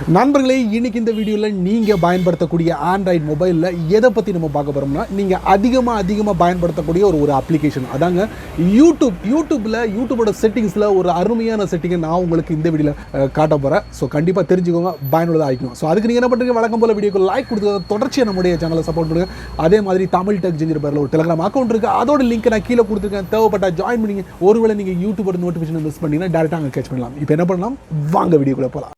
நண்பர்களே, இன்னைக்கு இந்த வீடியோவில் நீங்கள் பயன்படுத்தக்கூடிய ஆண்ட்ராய்டு மொபைலில் எதை பற்றி நம்ம பார்க்க போகிறோம்னா, நீங்கள் அதிகமாக பயன்படுத்தக்கூடிய ஒரு அப்ளிகேஷன் அதாங்க யூடியூபோட செட்டிங்ஸில் ஒரு அருமையான செட்டிங்கை நான் உங்களுக்கு இந்த வீடியோவில் காட்ட போகிறேன். ஸோ கண்டிப்பாக தெரிஞ்சுக்கோங்க, பயனுள்ளதாக ஆகிக்கும். ஸோ அதுக்கு நீங்கள் என்ன பண்ணுறீங்க, வழக்கம் போல் வீடியோக்கு லைக் கொடுத்து தொடர்ச்சியாக நம்முடைய சேனலை சப்போர்ட் பண்ணுங்கள். அதே மாதிரி தமிழ் டெக் ஜெஞ்சர் பேரில் ஒரு டெலிகிராம் அக்கௌண்ட் இருக்குது, அதோட லிங்க் நான் கீழே கொடுத்துருக்கேன். தேவைப்பட்டா ஜாயின் பண்ணிங்க. ஒருவேளை நீங்கள் யூடியூபோட நோட்டிஃபிகேஷன் மிஸ் பண்ணிங்கன்னா டேரெக்டாக அங்கே கேட்ச் பண்ணலாம். இப்போ என்ன பண்ணலாம், வாங்க வீடியோக்குள்ளே போகலாம்.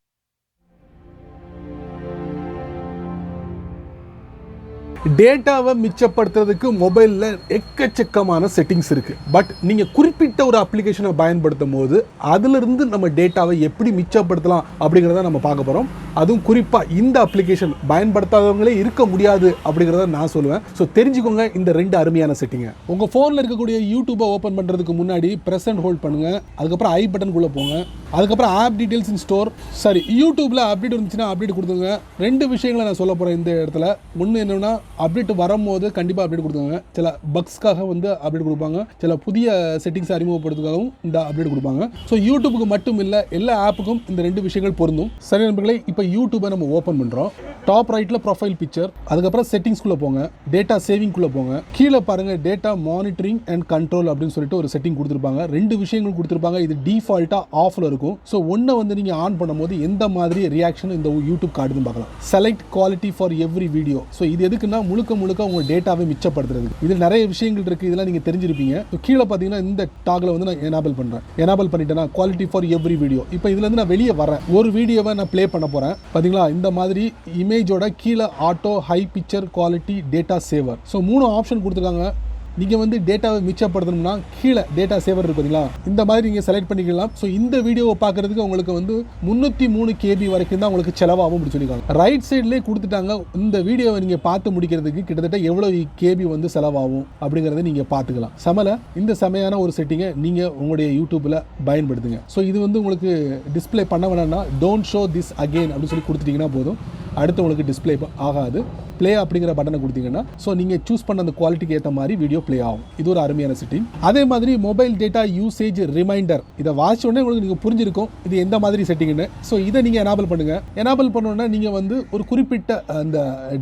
டேட்டாவை மிச்சப்படுத்துறதுக்கு மொபைலில் எக்கச்சக்கமான செட்டிங்ஸ் இருக்குது. பட் நீங்கள் குறிப்பிட்ட ஒரு அப்ளிகேஷனை பயன்படுத்தும் போது அதிலிருந்து நம்ம டேட்டாவை எப்படி மிச்சப்படுத்தலாம் அப்படிங்கிறத நம்ம பார்க்க போகிறோம். அதுவும் குறிப்பாக இந்த அப்ளிகேஷன் பயன்படுத்தாதவங்களே இருக்க முடியாது அப்படிங்கிறத நான் சொல்லுவேன். ஸோ தெரிஞ்சுக்கோங்க இந்த ரெண்டு அருமையான செட்டிங்கை. உங்கள் ஃபோனில் இருக்கக்கூடிய யூடியூப்பை ஓப்பன் பண்ணுறதுக்கு முன்னாடி ப்ரெஸ் அண்ட் ஹோல்ட் பண்ணுங்கள். அதுக்கப்புறம் ஐ பட்டனுக்குள்ளே போங்க. அதுக்கப்புறம் ஆப் டீட்டெயில்ஸ் இன் ஸ்டோர். சரி, யூடியூப்பில் அப்டேட் இருந்துச்சுன்னா அப்டேட் கொடுத்துங்க. ரெண்டு விஷயங்களை நான் சொல்ல போகிறேன் இந்த இடத்துல. ஒன்று என்னென்னா, அப்டேட் வரும்போது கண்டிப்பாக அப்டேட் கொடுத்தாங்க. சில பக்ஸ்க்காக வந்து அப்டேட் கொடுப்பாங்க, சில புதிய செட்டிங்ஸ் அறிமுகப்படுத்துக்காகவும் இந்த அப்டேட் கொடுப்பாங்க. ஸோ யூடியூபுக்கு மட்டும் இல்லை, எல்லா ஆப்புக்கும் இந்த ரெண்டு விஷயங்கள் பொருந்தும். சரி நண்பர்களே, இப்போ யூடியூபை நம்ம ஓப்பன் பண்ணுறோம். டாப் ரைட்டில் ப்ரொஃபைல் பிக்சர், அதுக்கப்புறம் செட்டிங்ஸ்குள்ளே போங்க, டேட்டா சேவிங்குள்ளே போங்க. கீழே பாருங்கள், டேட்டா மானிட்டரிங் அண்ட் கண்ட்ரோல் அப்படின்னு சொல்லிட்டு ஒரு செட்டிங் கொடுத்துருப்பாங்க. ரெண்டு விஷயங்கள் கொடுத்துருப்பாங்க. இது டிஃபால்ட்டாக ஆஃபில் இருக்கும். ஸோ ஒன்றை வந்து நீங்கள் ஆன் பண்ணும்போது எந்த மாதிரி ரியாக்ஷன் இந்த யூடியூப் கார்டுன்னு பார்க்கலாம். Select quality for every video. So இது எதுக்குன்னா, முழுக்க உங்கள் டேட்டாவை மிச்சப்படுத்துறது. இதில் நிறைய விஷயங்கள் இருக்குது, இதெல்லாம் நீங்கள் தெரிஞ்சிருப்பீங்க. ஸோ கீழே பார்த்தீங்கன்னா இந்த டாகில் வந்து நான் எனேபிள் பண்ணுறேன். எனேபிள் பண்ணிட்டேன்னா குவாலிட்டி ஃபார் எவ்ரி வீடியோ. இப்போ இதுலேருந்து நான் வெளியே வரேன், ஒரு வீடியோவை நான் ப்ளே பண்ண போகிறேன். பார்த்தீங்களா, இந்த மாதிரி இமேஜோட கீழே auto, high picture quality, data சேவர். ஸோ 3 ஆப்ஷன் கொடுத்துருக்காங்க. நீங்கள் வந்து டேட்டாவை மிச்சப்படுத்தணும்னா கீழே டேட்டா சேவர் இருக்கு பார்த்தீங்களா, இந்த மாதிரி நீங்கள் செலக்ட் பண்ணிக்கலாம். ஸோ இந்த வீடியோவை பார்க்குறதுக்கு உங்களுக்கு வந்து 303 KB வரைக்கும் தான் உங்களுக்கு செலவாகும் அப்படின்னு சொல்லியிருக்காங்க. ரைட் சைட்லேயே கொடுத்துட்டாங்க. இந்த வீடியோவை நீங்கள் பார்த்து முடிக்கிறதுக்கு கிட்டத்தட்ட எவ்வளோ KB வந்து செலவாகும் அப்படிங்கிறத நீங்கள் பார்த்துக்கலாம். இந்த செமையான ஒரு செட்டிங்கை நீங்கள் உங்களுடைய யூடியூப்பில் பயன்படுத்துங்க. ஸோ இது வந்து உங்களுக்கு டிஸ்பிளே பண்ண வேணாம்னா டோன்ட் ஷோ திஸ் அகெயின் அப்படின்னு சொல்லி கொடுத்துட்டிங்கன்னா போதும். அடுத்து உங்களுக்கு டிஸ்பிளே ஆகாது. ப்ளே அப்படிங்கிற பட்டனை கொடுத்தீங்கன்னா ஸோ நீங்கள் சூஸ் பண்ண அந்த குவாலிட்டிக்கு ஏற்ற மாதிரி வீடியோ ப்ளே ஆகும். இது ஒரு அருமையான செட்டிங். அதே மாதிரி மொபைல் டேட்டா யூசேஜ் ரிமைண்டர், இதை வாட்ச் உடனே உங்களுக்கு நீங்கள் புரிஞ்சிருக்கும் இது எந்த மாதிரி செட்டிங்னு. ஸோ இதை நீங்கள் எனேபிள் பண்ணுங்கள். எனேபிள் பண்ணோன்னா நீங்கள் வந்து ஒரு குறிப்பிட்ட அந்த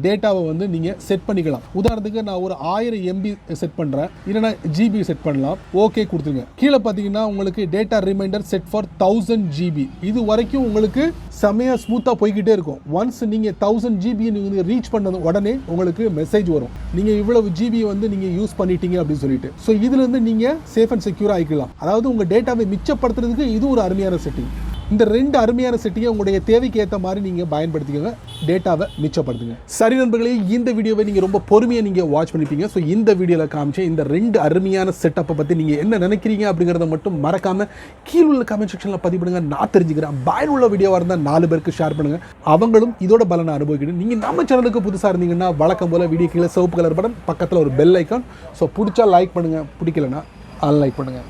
டேட்டாவை வந்து நீங்கள் செட் பண்ணிக்கலாம். உதாரணத்துக்கு நான் ஒரு 1000 MB செட் பண்ணுறேன், இல்லைனா GB செட் பண்ணலாம். ஓகே கொடுத்துருங்க. கீழே பார்த்தீங்கன்னா உங்களுக்கு data reminder set for 1000 GB. இது வரைக்கும் உங்களுக்கு செமையாக ஸ்மூத்தாக போய்கிட்டே இருக்கும். ஒன்ஸ் நீங்கள் 1000 GB நீங்கள் ரீச் பண்ணது உடனே உங்களுக்கு மெசேஜ் வரும், நீங்கள் இவ்வளவு GB வந்து நீங்கள் யூஸ் பண்ணிட்டீங்க அப்படின்னு சொல்லிட்டு. ஸோ இதுலேருந்து நீங்கள் சேஃப் அண்ட் செக்யூர் ஆகிக்கலாம். அதாவது உங்கள் டேட்டாவை மிச்சப்படுத்துறதுக்கு இது ஒரு அருமையான செட்டிங். இந்த ரெண்டு அருமையான செட்டிங்கை உங்களுடைய தேவைக்கு ஏற்ற மாதிரி நீங்கள் பயன்படுத்திக்கோங்க, டேட்டாவை மிச்சப்படுத்துங்க. சரி நண்பர்களே, இந்த வீடியோவை நீங்கள் ரொம்ப பொறுமையாக நீங்கள் வாட்ச் பண்ணிப்பீங்க. ஸோ இந்த வீடியோவில் காமிச்ச இந்த ரெண்டு அருமையான செட்டப்பை பற்றி நீங்கள் என்ன நினைக்கிறீங்க அப்படிங்கிறத மட்டும் மறக்காமல் கீழே உள்ள கமெண்ட் செக்ஷனில் பதிவு பண்ணுங்க. நான் தெரிஞ்சுக்கிறேன். பயனுள்ள வீடியோவாக இருந்தால் 4 பேருக்கு ஷேர் பண்ணுங்கள், அவங்களும் இதோட பலனை அனுபவிக்கணும். நீங்கள் நம்ம சேனலுக்கு புதுசாக இருந்தீங்கன்னா வழக்கம் போல் வீடியோ கீழே சிவப்பு கலர் பட்டன், பக்கத்தில் ஒரு பெல் ஐக்கான். ஸோ பிடிச்சா லைக் பண்ணுங்கள், பிடிக்கலன்னா அன்லைக் பண்ணுங்கள்.